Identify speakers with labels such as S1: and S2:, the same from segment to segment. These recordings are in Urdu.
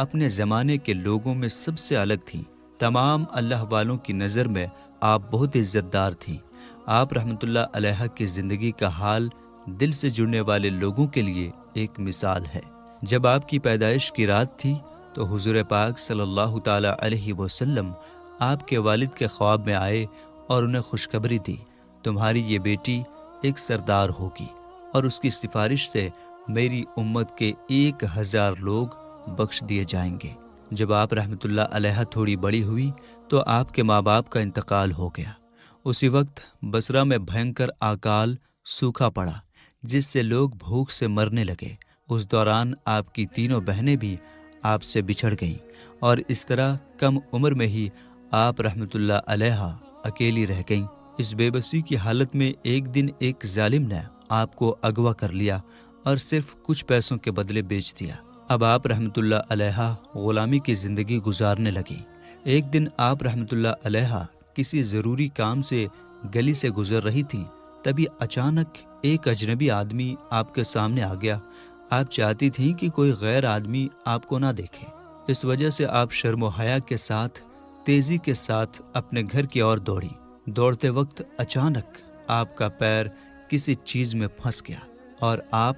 S1: اپنے زمانے کے لوگوں میں سب سے الگ تھیں۔ تمام اللہ والوں کی نظر میں آپ بہت عزت دار تھیں۔ آپ رحمۃ اللہ علیہ کی زندگی کا حال دل سے جڑنے والے لوگوں کے لیے ایک مثال ہے۔ جب آپ کی پیدائش کی رات تھی تو حضور پاک صلی اللہ تعالی علیہ وسلم آپ کے والد کے خواب میں آئے اور انہیں خوشخبری دی، تمہاری یہ بیٹی ایک سردار ہوگی اور اس کی سفارش سے میری امت کے 1000 لوگ بخش دیے جائیں گے۔ جب آپ رحمۃ اللہ علیہ تھوڑی بڑی ہوئی تو آپ کے ماں باپ کا انتقال ہو گیا۔ اسی وقت بصرہ میں بھینکر اکال سوکھا پڑا جس سے لوگ بھوک سے مرنے لگے۔ اس دوران آپ کی تینوں بہنیں بھی آپ سے بچھڑ گئیں اور اس طرح کم عمر میں ہی آپ رحمۃ اللہ علیہ اکیلی رہ گئیں۔ اس بے بسی کی حالت میں ایک دن ایک ظالم نے آپ کو اغوا کر لیا اور صرف کچھ پیسوں کے بدلے بیچ دیا۔ اب آپ رحمۃ اللہ علیہ غلامی کی زندگی گزارنے لگی۔ ایک دن آپ رحمۃ اللہ علیہ کسی ضروری کام سے گلی سے گزر رہی تھیں، تبھی اچانک ایک اجنبی آدمی آپ کے سامنے آ گیا۔ آپ چاہتی تھیں کہ کوئی غیر آدمی آپ کو نہ دیکھے، اس وجہ سے آپ شرم و حیا کے ساتھ تیزی کے ساتھ اپنے گھر کی اور دوڑی۔ دوڑتے وقت اچانک آپ کا پیر کسی چیز میں پھنس گیا اور آپ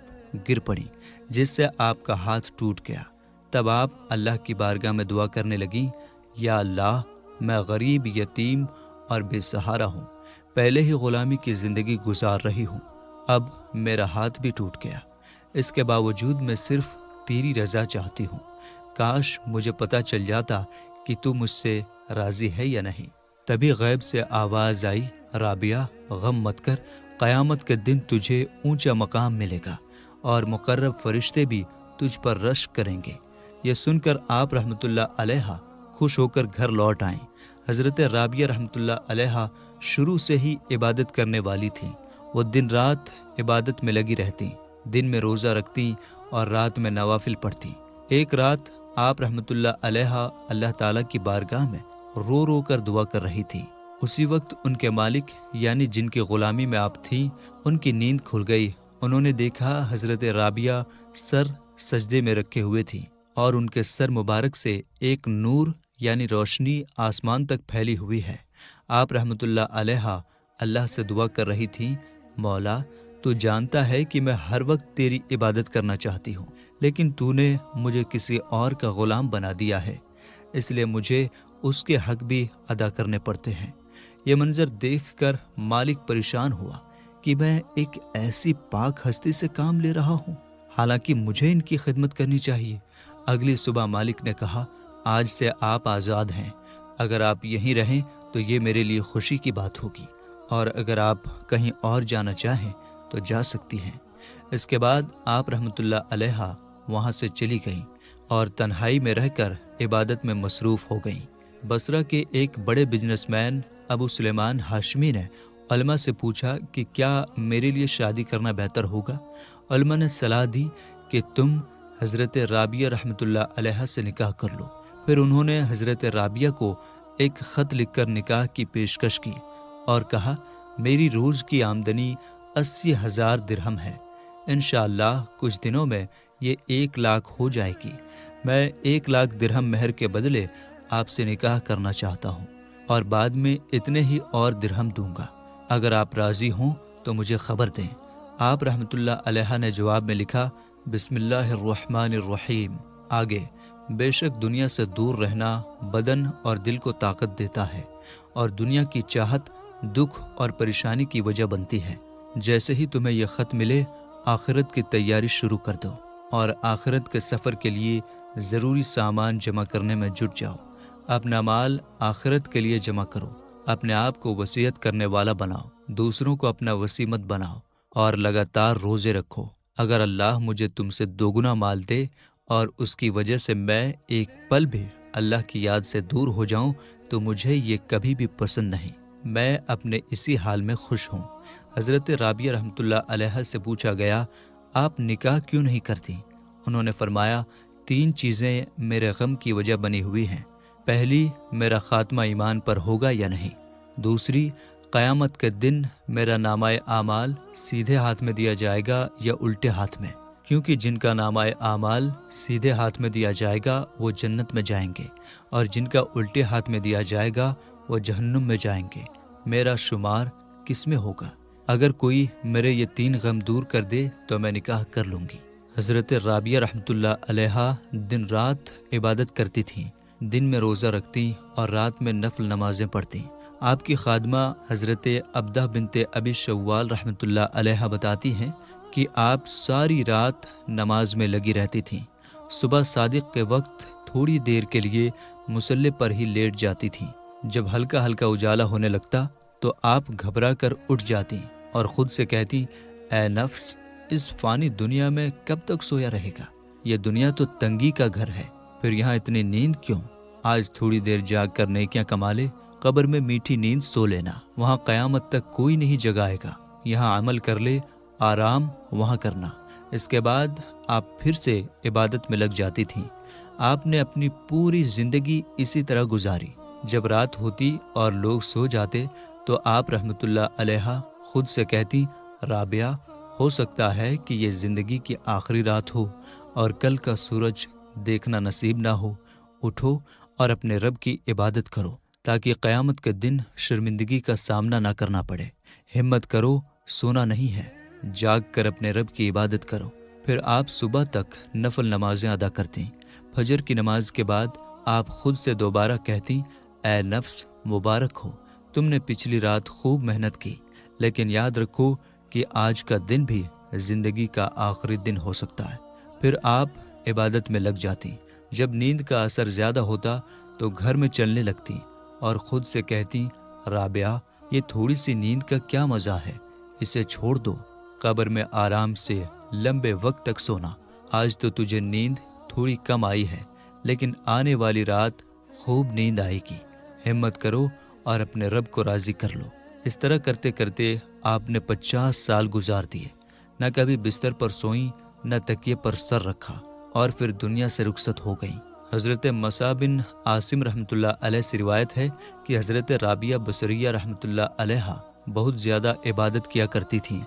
S1: گر پڑی جس سے آپ کا ہاتھ ٹوٹ گیا۔ تب آپ اللہ کی بارگاہ میں دعا کرنے لگیں، یا اللہ، میں غریب، یتیم اور بے سہارا ہوں، پہلے ہی غلامی کی زندگی گزار رہی ہوں، اب میرا ہاتھ بھی ٹوٹ گیا، اس کے باوجود میں صرف تیری رضا چاہتی ہوں، کاش مجھے پتہ چل جاتا کہ تو مجھ سے راضی ہے یا نہیں۔ تبھی غیب سے آواز آئی، رابعہ غم مت کر، قیامت کے دن تجھے اونچا مقام ملے گا اور مقرب فرشتے بھی تجھ پر رشک کریں گے۔ یہ سن کر آپ رحمۃ اللہ علیہ خوش ہو کر گھر لوٹ آئیں۔ حضرت رابعہ رحمۃ اللہ علیہ شروع سے ہی عبادت کرنے والی تھیں۔ وہ دن رات عبادت میں لگی رہتیں، دن میں روزہ رکھتیں اور رات میں نوافل پڑھتیں۔ ایک رات آپ رحمۃ اللہ علیہ اللہ تعالیٰ کی بارگاہ میں رو رو کر دعا کر رہی تھی۔ اسی وقت ان کے مالک یعنی جن کی غلامی میں آپ تھیں، ان کی نیند کھل گئی۔ انہوں نے دیکھا حضرت رابعہ سر سجدے میں رکھے ہوئے تھیں اور ان کے سر مبارک سے ایک نور یعنی روشنی آسمان تک پھیلی ہوئی ہے۔ آپ رحمۃ اللہ علیہ اللہ سے دعا کر رہی تھیں، مولا، تو جانتا ہے کہ میں ہر وقت تیری عبادت کرنا چاہتی ہوں، لیکن تو نے مجھے کسی اور کا غلام بنا دیا ہے، اس لیے مجھے اس کے حق بھی ادا کرنے پڑتے ہیں۔ یہ منظر دیکھ کر مالک پریشان ہوا کہ میں ایک ایسی پاک ہستی سے کام لے رہا ہوں، حالانکہ مجھے ان کی خدمت کرنی چاہیے۔ اگلی صبح مالک نے کہا، آج سے آپ آزاد ہیں، اگر آپ یہیں رہیں تو یہ میرے لیے خوشی کی بات ہوگی، اور اگر آپ کہیں اور جانا چاہیں تو جا سکتی ہیں۔ اس کے بعد آپ رحمۃ اللہ علیہ وہاں سے چلی گئیں اور تنہائی میں رہ کر عبادت میں مصروف ہو گئیں۔ بصرہ کے ایک بڑے بزنس مین ابو سلیمان ہاشمی نے علماء سے پوچھا کہ کیا میرے لیے شادی کرنا بہتر ہوگا؟ علماء نے صلاح دی کہ تم حضرت رابعہ رحمۃ اللہ علیہ سے نکاح کر لو۔ پھر انہوں نے حضرت رابعہ کو ایک خط لکھ کر نکاح کی پیشکش کی اور کہا، میری روز کی آمدنی 80,000 درہم ہے، انشاءاللہ کچھ دنوں میں یہ 1 لاکھ ہو جائے گی۔ میں 1 لاکھ درہم مہر کے بدلے آپ سے نکاح کرنا چاہتا ہوں اور بعد میں اتنے ہی اور درہم دوں گا، اگر آپ راضی ہوں تو مجھے خبر دیں۔ آپ رحمۃ اللہ علیہ نے جواب میں لکھا، بسم اللہ الرحمن الرحیم، آگے، بے شک دنیا سے دور رہنا بدن اور دل کو طاقت دیتا ہے اور دنیا کی چاہت دکھ اور پریشانی کی وجہ بنتی ہے۔ جیسے ہی تمہیں یہ خط ملے، آخرت کی تیاری شروع کر دو اور آخرت کے سفر کے لیے ضروری سامان جمع کرنے میں جٹ جاؤ۔ اپنا مال آخرت کے لیے جمع کرو، اپنے آپ کو وصیت کرنے والا بناؤ، دوسروں کو اپنا وصی مت بناؤ اور لگاتار روزے رکھو۔ اگر اللہ مجھے تم سے 2 گنا مال دے اور اس کی وجہ سے میں ایک پل بھی اللہ کی یاد سے دور ہو جاؤں تو مجھے یہ کبھی بھی پسند نہیں، میں اپنے اسی حال میں خوش ہوں۔ حضرت رابعہ رحمۃ اللہ علیہ سے پوچھا گیا، آپ نکاح کیوں نہیں کرتی؟ انہوں نے فرمایا، 3 چیزیں میرے غم کی وجہ بنی ہوئی ہیں۔ پہلی، میرا خاتمہ ایمان پر ہوگا یا نہیں۔ دوسری، قیامت کے دن میرا نامہ اعمال سیدھے ہاتھ میں دیا جائے گا یا الٹے ہاتھ میں، کیونکہ جن کا نامہ اعمال سیدھے ہاتھ میں دیا جائے گا وہ جنت میں جائیں گے، اور جن کا الٹے ہاتھ میں دیا جائے گا وہ جہنم میں جائیں گے۔ میرا شمار کس میں ہوگا؟ اگر کوئی میرے یہ 3 غم دور کر دے تو میں نکاح کر لوں گی۔ حضرت رابعہ رحمۃ اللہ علیہا دن رات عبادت کرتی تھیں، دن میں روزہ رکھتی اور رات میں نفل نمازیں پڑھتی۔ آپ کی خادمہ حضرت عبدہ بنت ابی شوال رحمۃ اللہ علیہا بتاتی ہیں کہ آپ ساری رات نماز میں لگی رہتی تھیں۔ صبح صادق کے وقت تھوڑی دیر کے لیے مصلی پر ہی لیٹ جاتی تھیں۔ جب ہلکا ہلکا اجالا ہونے لگتا تو آپ گھبرا کر اٹھ جاتی اور خود سے کہتی، اے نفس، اس فانی دنیا میں کب تک سویا رہے گا؟ یہ دنیا تو تنگی کا گھر ہے، پھر یہاں اتنی نیند کیوں؟ آج تھوڑی دیر جاگ کر نیکیاں کما لے، قبر میں میٹھی نیند سو لینا، وہاں قیامت تک کوئی نہیں جگائے گا۔ یہاں عمل کر لے، آرام وہاں کرنا۔ اس کے بعد آپ پھر سے عبادت میں لگ جاتی تھیں۔ آپ نے اپنی پوری زندگی اسی طرح گزاری۔ جب رات ہوتی اور لوگ سو جاتے تو آپ رحمۃ اللہ علیہا خود سے کہتی، رابعہ، ہو سکتا ہے کہ یہ زندگی کی آخری رات ہو اور کل کا سورج دیکھنا نصیب نہ ہو۔ اٹھو اور اپنے رب کی عبادت کرو تاکہ قیامت کے دن شرمندگی کا سامنا نہ کرنا پڑے۔ ہمت کرو، سونا نہیں ہے، جاگ کر اپنے رب کی عبادت کرو۔ پھر آپ صبح تک نفل نمازیں ادا کرتیں۔ فجر کی نماز کے بعد آپ خود سے دوبارہ کہتی، اے نفس، مبارک ہو، تم نے پچھلی رات خوب محنت کی، لیکن یاد رکھو کہ آج کا دن بھی زندگی کا آخری دن ہو سکتا ہے۔ پھر آپ عبادت میں لگ جاتی۔ جب نیند کا اثر زیادہ ہوتا تو گھر میں چلنے لگتی اور خود سے کہتی، رابعہ، یہ تھوڑی سی نیند کا کیا مزہ ہے، اسے چھوڑ دو، قبر میں آرام سے لمبے وقت تک سونا۔ آج تو تجھے نیند تھوڑی کم آئی ہے، لیکن آنے والی رات خوب نیند آئے گی۔ ہمت کرو اور اپنے رب کو راضی کر لو۔ اس طرح کرتے کرتے آپ نے 50 سال گزار دیے۔ نہ کبھی بستر پر سوئیں، نہ تکیے پر سر رکھا، اور پھر دنیا سے رخصت ہو گئیں۔ حضرت مسعب بن عاصم رحمۃ اللہ علیہ سے روایت ہے کہ حضرت رابعہ بصریہ رحمۃ اللہ علیہا بہت زیادہ عبادت کیا کرتی تھیں۔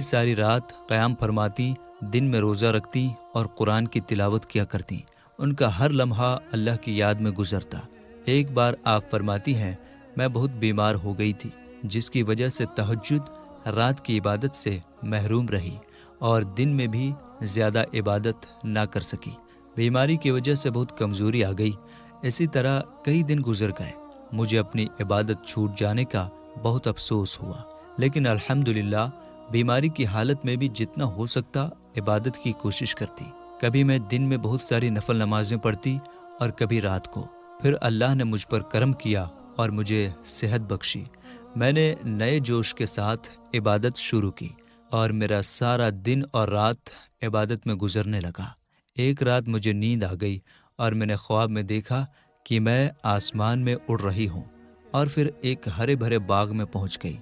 S1: ساری رات قیام فرماتی، دن میں روزہ رکھتی اور قرآن کی تلاوت کیا کرتی۔ ان کا ہر لمحہ اللہ کی یاد میں گزرتا۔ ایک بار آپ فرماتی ہیں، میں بہت بیمار ہو گئی تھی، جس کی وجہ سے تہجد، رات کی عبادت سے محروم رہی اور دن میں بھی زیادہ عبادت نہ کر سکی۔ بیماری کی وجہ سے بہت کمزوری آ گئی۔ اسی طرح کئی دن گزر گئے۔ مجھے اپنی عبادت چھوٹ جانے کا بہت افسوس ہوا، لیکن الحمدللہ بیماری کی حالت میں بھی جتنا ہو سکتا عبادت کی کوشش کرتی۔ کبھی میں دن میں بہت ساری نفل نمازیں پڑھتی اور کبھی رات کو۔ پھر اللہ نے مجھ پر کرم کیا اور مجھے صحت بخشی۔ میں نے نئے جوش کے ساتھ عبادت شروع کی اور میرا سارا دن اور رات عبادت میں گزرنے لگا۔ ایک رات مجھے نیند آ گئی اور میں نے خواب میں دیکھا کہ میں آسمان میں اڑ رہی ہوں، اور پھر ایک ہرے بھرے باغ میں پہنچ گئی۔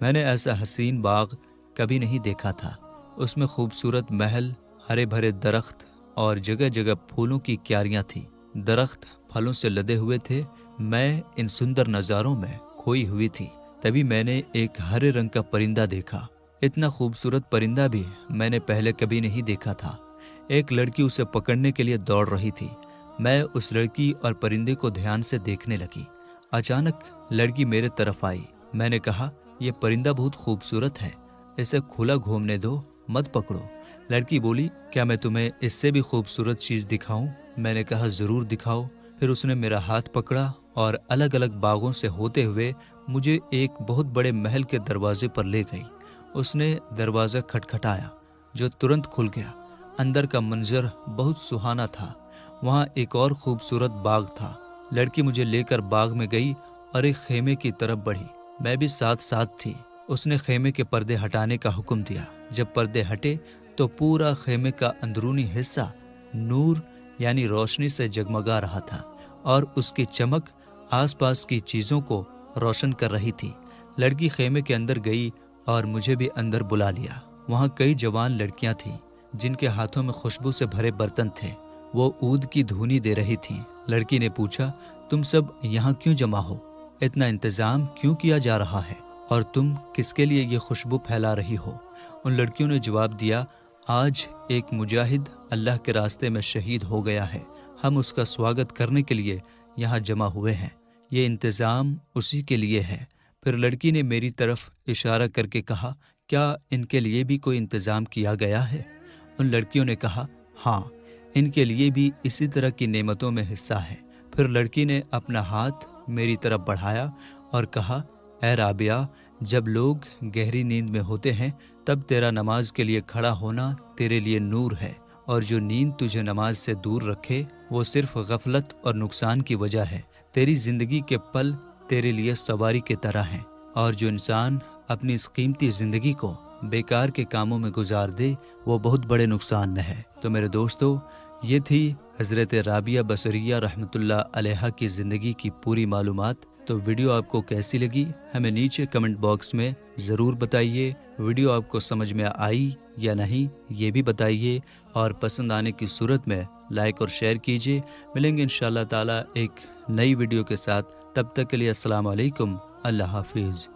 S1: میں نے ایسا حسین باغ کبھی نہیں دیکھا تھا۔ اس میں خوبصورت محل، ہرے بھرے درخت اور جگہ جگہ پھولوں کی کیاریاں تھیں۔ درخت پھلوں سے لدے ہوئے تھے۔ میں ان سندر نظاروں میں کھوئی ہوئی تھی۔ تبھی میں نے ایک ہرے رنگ کا پرندہ دیکھا۔ اتنا خوبصورت پرندہ بھی میں نے پہلے کبھی نہیں دیکھا تھا۔ ایک لڑکی اسے پکڑنے کے لیے دوڑ رہی تھی۔ میں اس لڑکی اور پرندے کو دھیان سے دیکھنے لگی۔ اچانک لڑکی میرے طرف آئی۔ میں نے کہا، یہ پرندہ بہت خوبصورت ہے، اسے کھلا گھومنے دو، مت پکڑو۔ لڑکی بولی، کیا میں تمہیں اس سے بھی خوبصورت چیز دکھاؤں؟ میں نے کہا، ضرور دکھاؤ۔ پھر اس نے میرا ہاتھ پکڑا اور الگ الگ باغوں سے ہوتے ہوئے مجھے ایک بہت بڑے محل کے دروازے پر لے گئی۔ اس نے دروازہ کھٹکھٹایا، جو ترنت کھل گیا۔ اندر کا منظر بہت سہانا تھا۔ وہاں ایک اور خوبصورت باغ تھا۔ لڑکی مجھے لے کر باغ میں گئی اور ایک خیمے کی طرف بڑھی۔ میں بھی ساتھ ساتھ تھی۔ اس نے خیمے کے پردے ہٹانے کا حکم دیا۔ جب پردے ہٹے تو پورا خیمے کا اندرونی حصہ نور یعنی روشنی سے جگمگا رہا تھا، اور اس کی چمک آس پاس کی چیزوں کو روشن کر رہی تھی۔ لڑکی خیمے کے اندر گئی اور مجھے بھی اندر بلا لیا۔ وہاں کئی جوان لڑکیاں تھیں جن کے ہاتھوں میں خوشبو سے بھرے برتن تھے۔ وہ عود کی دھونی دے رہی تھیں۔ لڑکی نے پوچھا، تم سب یہاں کیوں جمع ہو؟ اتنا انتظام کیوں کیا جا رہا ہے؟ اور تم کس کے لیے یہ خوشبو پھیلا رہی ہو؟ ان لڑکیوں نے جواب دیا، آج ایک مجاہد اللہ کے راستے میں شہید ہو گیا ہے، ہم اس کا سواگت کرنے کے لیے یہاں جمع ہوئے ہیں، یہ انتظام اسی کے لیے ہے۔ پھر لڑکی نے میری طرف اشارہ کر کے کہا، کیا ان کے لیے بھی کوئی انتظام کیا گیا ہے؟ ان لڑکیوں نے کہا، ہاں، ان کے لیے بھی اسی طرح کی نعمتوں میں حصہ ہے۔ پھر لڑکی نے اپنا ہاتھ میری طرف بڑھایا اور کہا، اے رابعہ، جب لوگ گہری نیند میں ہوتے ہیں تب تیرا نماز کے لیے کھڑا ہونا تیرے لیے نور ہے، اور جو نیند تجھے نماز سے دور رکھے وہ صرف غفلت اور نقصان کی وجہ ہے۔ تیری زندگی کے پل تیرے لیے سواری کی طرح ہیں، اور جو انسان اپنی اس قیمتی زندگی کو بیکار کے کاموں میں گزار دے وہ بہت بڑے نقصان میں ہے۔ تو میرے دوستو، یہ تھی حضرت رابعہ بصریہ رحمۃ اللہ علیہا کی زندگی کی پوری معلومات۔ تو ویڈیو آپ کو کیسی لگی ہمیں نیچے کمنٹ باکس میں ضرور بتائیے۔ ویڈیو آپ کو سمجھ میں آئی یا نہیں یہ بھی بتائیے، اور پسند آنے کی صورت میں لائک اور شیئر کیجیے۔ ملیں گے انشاءاللہ تعالی ایک نئی ویڈیو کے ساتھ، تب تک کے لیے السلام علیکم، اللہ حافظ۔